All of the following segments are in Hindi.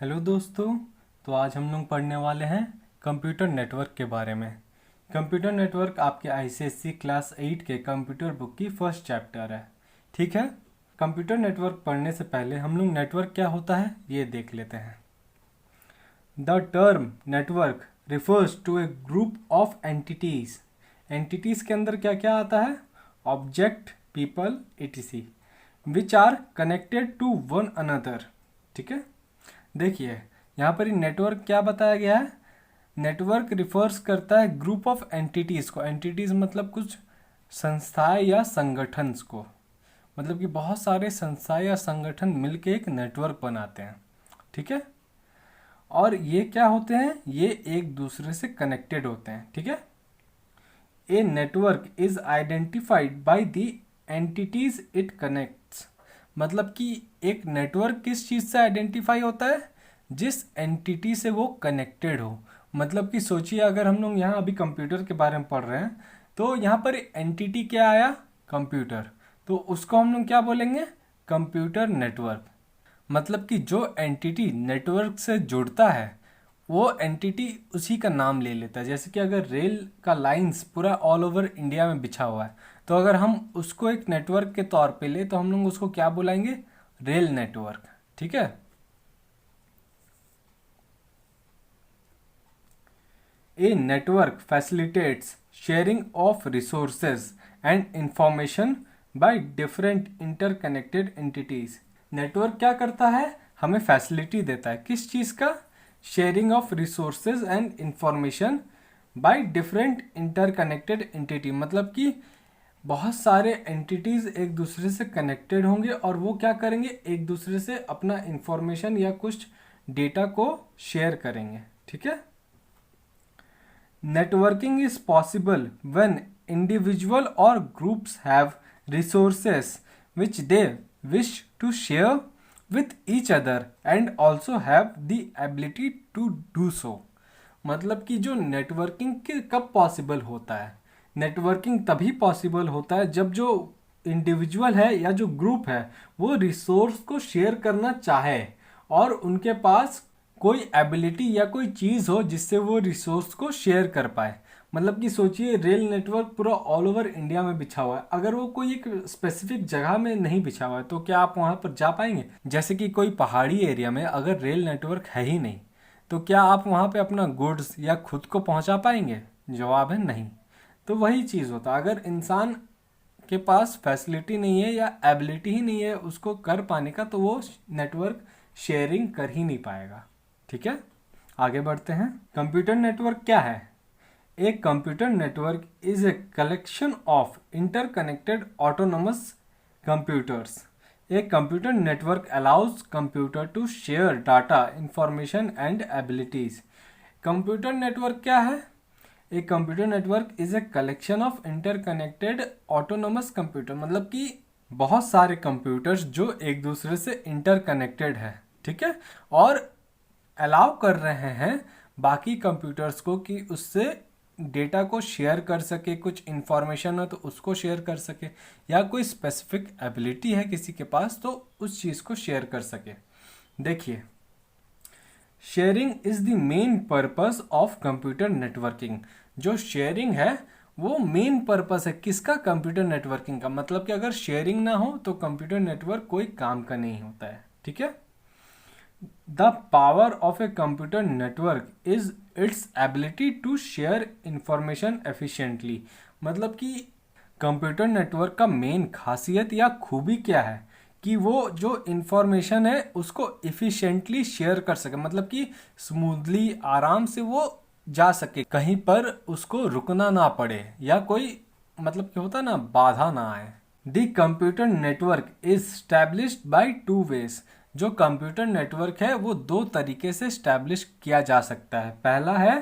हेलो दोस्तों। तो आज हम लोग पढ़ने वाले हैं कंप्यूटर नेटवर्क के बारे में। कंप्यूटर नेटवर्क आपके आईसीएससी क्लास 8 के कंप्यूटर बुक की फर्स्ट चैप्टर है। ठीक है। कंप्यूटर नेटवर्क पढ़ने से पहले हम लोग नेटवर्क क्या होता है ये देख लेते हैं। The term network refers to a group of entities. Entities के अंदर क्या क्या आता है? Object, people, etc, which are connected to one another. ठीक है। देखिए यहाँ पर ही नेटवर्क क्या बताया गया है। नेटवर्क रिफर्स करता है ग्रुप ऑफ एंटिटीज़ को। एंटिटीज़ मतलब कुछ संस्थाएं या संगठन्स को, मतलब कि बहुत सारे संस्थाएं या संगठन मिलके एक नेटवर्क बनाते हैं। ठीक है। और ये क्या होते हैं? ये एक दूसरे से कनेक्टेड होते हैं। ठीक है। A network is identified by the entities it connects. मतलब कि एक नेटवर्क किस चीज़ से आइडेंटिफाई होता है? जिस एंटिटी से वो कनेक्टेड हो। मतलब कि सोचिए, अगर हम लोग यहाँ अभी कंप्यूटर के बारे में पढ़ रहे हैं तो यहाँ पर एंटिटी क्या आया? कंप्यूटर। तो उसको हम लोग क्या बोलेंगे? Computer network. मतलब कि जो एंटिटी नेटवर्क से जुड़ता है वो एंटिटी उसी का नाम ले लेता है। जैसे कि अगर रेल का लाइंस पूरा ऑल ओवर इंडिया में बिछा हुआ है तो अगर हम उसको एक नेटवर्क के तौर पे ले तो हम लोग उसको क्या बुलाएंगे? Rail network. ठीक है। A network facilitates sharing of resources and information by different interconnected entities. Network क्या करता है? हमें फैसिलिटी देता है। किस चीज़ का? Sharing of resources and information by different interconnected entity. मतलब कि बहुत सारे एंटिटीज एक दूसरे से कनेक्टेड होंगे और वो क्या करेंगे? एक दूसरे से अपना इंफॉर्मेशन या कुछ डेटा को शेयर करेंगे। ठीक है। Networking is possible when individual और groups have resources which they wish to share with each other and also have the ability to do so। मतलब कि जो नेटवर्किंग के कब पॉसिबल होता है? नेटवर्किंग तभी पॉसिबल होता है जब जो इंडिविजुअल है या जो ग्रुप है वो रिसोर्स को शेयर करना चाहे और उनके पास कोई एबिलिटी या कोई चीज़ हो जिससे वो रिसोर्स को शेयर कर पाए। मतलब कि सोचिए, रेल नेटवर्क पूरा ऑल ओवर इंडिया में बिछा हुआ है। अगर वो कोई एक स्पेसिफिक जगह में नहीं बिछा हुआ है तो क्या आप वहाँ पर जा पाएंगे? जैसे कि कोई पहाड़ी एरिया में अगर रेल नेटवर्क है ही नहीं तो क्या आप वहाँ पे अपना गुड्स या खुद को पहुँचा पाएंगे? जवाब है नहीं। तो वही चीज़ होता है, अगर इंसान के पास फैसिलिटी नहीं है या एबिलिटी ही नहीं है उसको कर पाने का तो वो नेटवर्क शेयरिंग कर ही नहीं पाएगा। ठीक है। आगे बढ़ते हैं। कंप्यूटर नेटवर्क क्या है? A computer network is a collection of interconnected autonomous computers. A computer network allows computer to share data, information and abilities. Computer network क्या है? A computer network is a collection of interconnected autonomous computer। मतलब कि बहुत सारे कंप्यूटर्स जो एक दूसरे से इंटरकनेक्टेड है। ठीक है। और अलाउ कर रहे हैं बाकी कंप्यूटर्स को कि उससे डेटा को शेयर कर सके, कुछ इन्फॉर्मेशन हो तो उसको शेयर कर सके या कोई स्पेसिफिक एबिलिटी है किसी के पास तो उस चीज़ को शेयर कर सके। देखिए, sharing is the main purpose of computer networking. जो शेयरिंग है वो मेन पर्पस है किसका? कंप्यूटर नेटवर्किंग का। मतलब कि अगर शेयरिंग ना हो तो कंप्यूटर नेटवर्क कोई काम का नहीं होता है। ठीक है। The power of a computer network is its ability to share information efficiently। मतलब कि कंप्यूटर नेटवर्क का मेन खासियत या खूबी क्या है कि वो जो इंफॉर्मेशन है उसको इफ़िशेंटली शेयर कर सके। मतलब कि स्मूथली, आराम से वो जा सके, कहीं पर उसको रुकना ना पड़े या कोई मतलब क्या होता है ना, बाधा ना आए। The computer network is established by two ways. जो कंप्यूटर नेटवर्क है वो दो तरीके से स्टैब्लिश किया जा सकता है। पहला है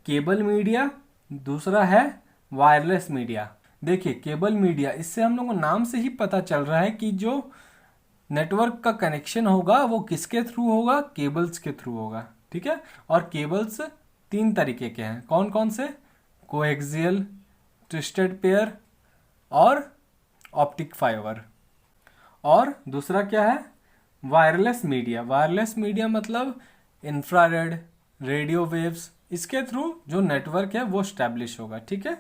केबल मीडिया, दूसरा है वायरलेस मीडिया। देखिए, केबल मीडिया, इससे हम लोग को नाम से ही पता चल रहा है कि जो नेटवर्क का कनेक्शन होगा वो किसके थ्रू होगा? केबल्स के थ्रू होगा। ठीक है। और केबल्स तीन तरीके के हैं। कौन कौन से? कोएक्सियल, ट्विस्टेड पेयर और ऑप्टिक फाइबर। और दूसरा क्या है? वायरलेस मीडिया मतलब इंफ्रारेड, रेडियो वेव्स, इसके थ्रू जो नेटवर्क है वो स्टैब्लिश होगा, ठीक है।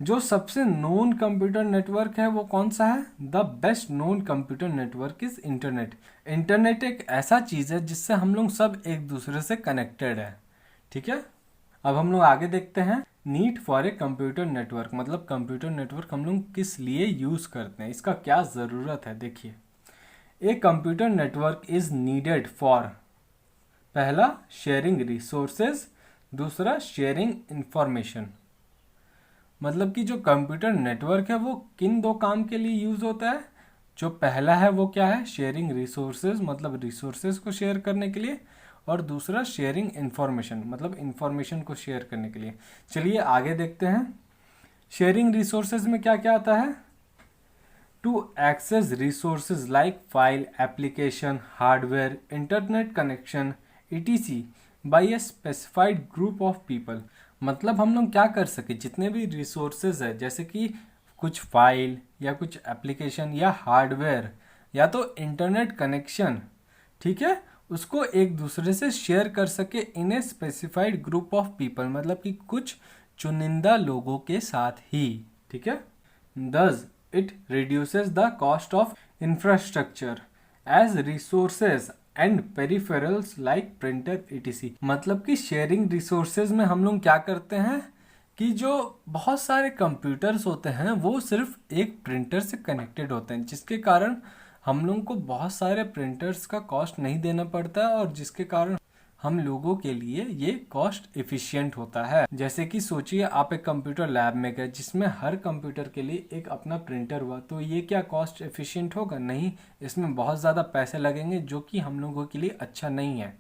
जो सबसे नोन कंप्यूटर नेटवर्क है वो कौन सा है? The best known computer network is internet. Internet एक ऐसा चीज है जिससे हम लोग सब एक दूसरे से कनेक्टेड है, ठीक है। अब हम लोग आगे देखते हैं, need for a computer network मतलब कंप्यूटर नेटवर्क हम लोग किस लिए यूज करते हैं, इसका क्या जरूरत है। देखिए, a computer network is needed for, पहला शेयरिंग रिसोर्सेज, दूसरा शेयरिंग इंफॉर्मेशन। मतलब कि जो कंप्यूटर नेटवर्क है वो किन दो काम के लिए यूज होता है? जो पहला है वो क्या है? शेयरिंग रिसोर्सेज मतलब रिसोर्सेज को शेयर करने के लिए, और दूसरा शेयरिंग इंफॉर्मेशन मतलब इंफॉर्मेशन को शेयर करने के लिए। चलिए आगे देखते हैं, शेयरिंग रिसोर्सेज में क्या क्या आता है? To access resources like file, application, hardware, internet connection etc by a specified group of people. मतलब हम लोग क्या कर सके, जितने भी रिसोर्सेज है जैसे कि कुछ फाइल या कुछ एप्लीकेशन या हार्डवेयर या तो इंटरनेट कनेक्शन, ठीक है, उसको एक दूसरे से शेयर कर सके in a specified group of people मतलब कि कुछ चुनिंदा लोगों के साथ ही, ठीक है। Thus, it reduces the cost of infrastructure as resources and peripherals like printer etc। मतलब कि शेयरिंग रिसोर्सेज में हम लोग क्या करते हैं कि जो बहुत सारे कंप्यूटर्स होते हैं वो सिर्फ एक प्रिंटर से कनेक्टेड होते हैं, जिसके कारण हम लोग को बहुत सारे प्रिंटर्स का कॉस्ट नहीं देना पड़ता है और जिसके कारण हम लोगों के लिए ये कॉस्ट एफिशिएंट होता है। जैसे कि सोचिए आप एक कंप्यूटर लैब में गए जिसमें हर कंप्यूटर के लिए एक अपना प्रिंटर हुआ, तो ये क्या कॉस्ट एफिशिएंट होगा? नहीं, इसमें बहुत ज़्यादा पैसे लगेंगे जो कि हम लोगों के लिए अच्छा नहीं है।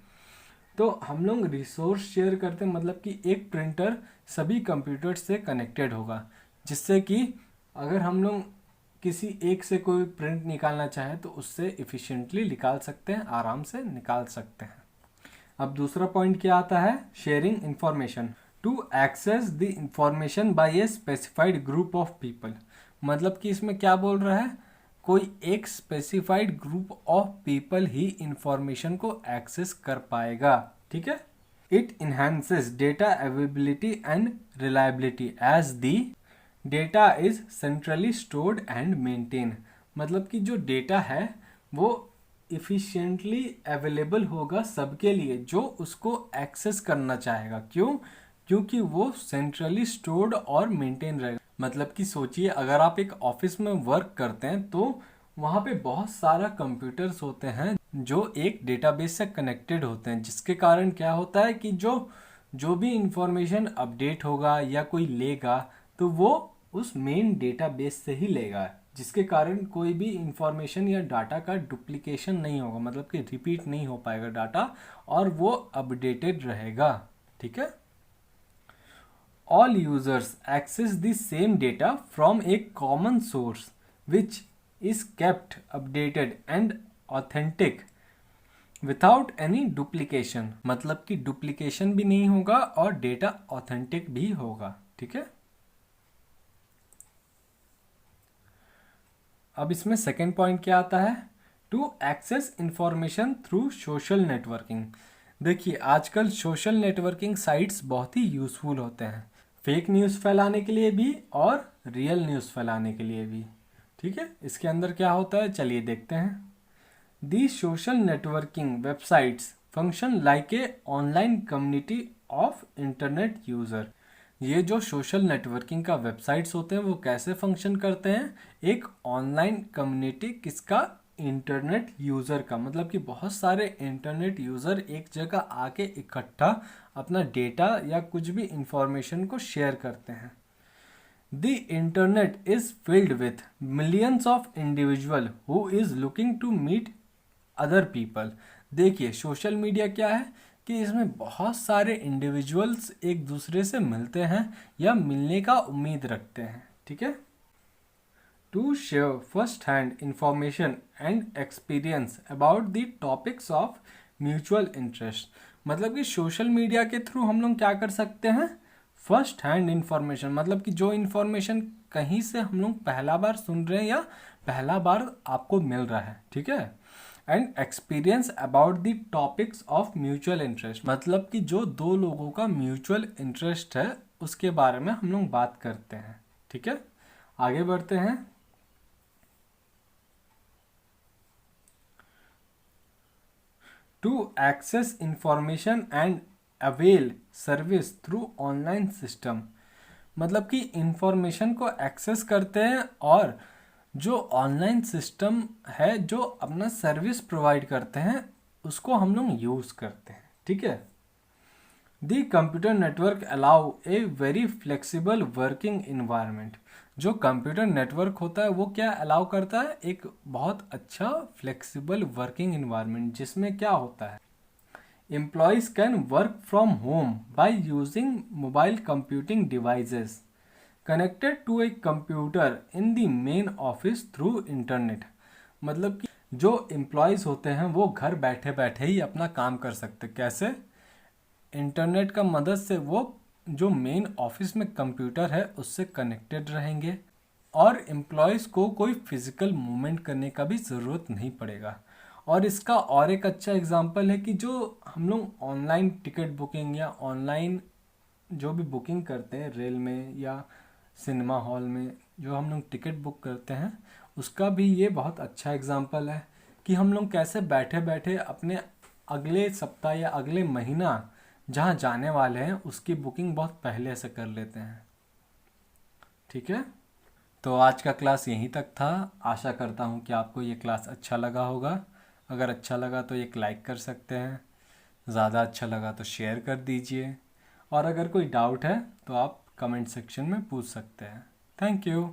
तो हम लोग रिसोर्स शेयर करते हैं मतलब कि एक प्रिंटर सभी कंप्यूटर से कनेक्टेड होगा, जिससे कि अगर हम लोग किसी एक से कोई प्रिंट निकालना चाहें तो उससे इफ़िशिएंटली निकाल सकते हैं, आराम से निकाल सकते हैं। अब दूसरा पॉइंट क्या आता है? Sharing information, to access the information by a specified group of people. मतलब कि इसमें क्या बोल रहा है, कोई एक स्पेसिफाइड ग्रुप ऑफ पीपल ही इंफॉर्मेशन को एक्सेस कर पाएगा, ठीक है। It enhances data availability and reliability as the data is centrally stored and maintain. मतलब कि जो डेटा है वो इफ़िशिएंटली अवेलेबल होगा सबके लिए जो उसको एक्सेस करना चाहेगा। क्यों? क्योंकि वो सेंट्रली स्टोर्ड और मेंटेन रहेगा। मतलब कि सोचिए अगर आप एक ऑफिस में वर्क करते हैं तो वहाँ पे बहुत सारा कंप्यूटर्स होते हैं जो एक डेटाबेस से कनेक्टेड होते हैं, जिसके कारण क्या होता है कि जो भी इंफॉर्मेशन अपडेट होगा या कोई लेगा तो वो उस मेन डेटाबेस से ही लेगा, जिसके कारण कोई भी इंफॉर्मेशन या डाटा का डुप्लीकेशन नहीं होगा, मतलब कि रिपीट नहीं हो पाएगा डाटा और वो अपडेटेड रहेगा, ठीक है। All users access the same data from a common source which is kept updated and authentic without any duplication. मतलब कि डुप्लीकेशन भी नहीं होगा और डेटा ऑथेंटिक भी होगा, ठीक है। अब इसमें सेकेंड पॉइंट क्या आता है? To access information through social networking. देखिए आजकल सोशल नेटवर्किंग साइट्स बहुत ही यूजफुल होते हैं, फेक न्यूज़ फैलाने के लिए भी और रियल न्यूज़ फैलाने के लिए भी, ठीक है। इसके अंदर क्या होता है चलिए देखते हैं। The social networking websites function like a online community of internet user. ये जो सोशल नेटवर्किंग का वेबसाइट्स होते हैं वो कैसे फंक्शन करते हैं? एक ऑनलाइन कम्युनिटी किसका? इंटरनेट यूज़र का। मतलब कि बहुत सारे इंटरनेट यूज़र एक जगह आके इकट्ठा अपना डेटा या कुछ भी इंफॉर्मेशन को शेयर करते हैं। The internet is filled with millions of individual who is looking to meet other people. देखिए सोशल मीडिया क्या है कि इसमें बहुत सारे इंडिविजुअल्स एक दूसरे से मिलते हैं या मिलने का उम्मीद रखते हैं, ठीक है। To share first hand information and experience about the topics of mutual interest. मतलब कि सोशल मीडिया के थ्रू हम लोग क्या कर सकते हैं? फर्स्ट हैंड इंफॉर्मेशन, मतलब कि जो इंफॉर्मेशन कहीं से हम लोग पहला बार सुन रहे हैं या पहला बार आपको मिल रहा है, ठीक है। And experience about the topics of mutual interest, मतलब कि जो दो लोगों का म्यूचुअल इंटरेस्ट है उसके बारे में हम लोग बात करते हैं। ठीक है, आगे बढ़ते हैं। To access information and avail service through online system, मतलब कि इंफॉर्मेशन को एक्सेस करते हैं और जो ऑनलाइन सिस्टम है जो अपना सर्विस प्रोवाइड करते हैं उसको हम लोग यूज़ करते हैं। ठीक है, the computer network allow a very flexible working environment, जो कंप्यूटर नेटवर्क होता है वो क्या अलाउ करता है, एक बहुत अच्छा फ्लेक्सिबल वर्किंग इन्वायरमेंट जिसमें क्या होता है, employees can work from home by using mobile computing devices connected to a computer in the main office through internet, मतलब कि जो एम्प्लॉयज़ होते हैं वो घर बैठे बैठे ही अपना काम कर सकते, कैसे, इंटरनेट का मदद से वो जो मेन ऑफिस में कंप्यूटर है उससे कनेक्टेड रहेंगे और एम्प्लॉयज़ को कोई फिजिकल मूवमेंट करने का भी ज़रूरत नहीं पड़ेगा। और इसका और एक अच्छा एग्जांपल है कि जो हम लोग ऑनलाइन टिकट बुकिंग या ऑनलाइन जो भी बुकिंग करते हैं रेल में या सिनेमा हॉल में जो हम लोग टिकट बुक करते हैं उसका भी ये बहुत अच्छा एग्जांपल है कि हम लोग कैसे बैठे बैठे अपने अगले सप्ताह या अगले महीना जहाँ जाने वाले हैं उसकी बुकिंग बहुत पहले से कर लेते हैं। ठीक है, तो आज का क्लास यहीं तक था। आशा करता हूँ कि आपको ये क्लास अच्छा लगा होगा। अगर अच्छा लगा तो एक लाइक कर सकते हैं, ज़्यादा अच्छा लगा तो शेयर कर दीजिए, और अगर कोई डाउट है तो आप कमेंट सेक्शन में पूछ सकते हैं। Thank you.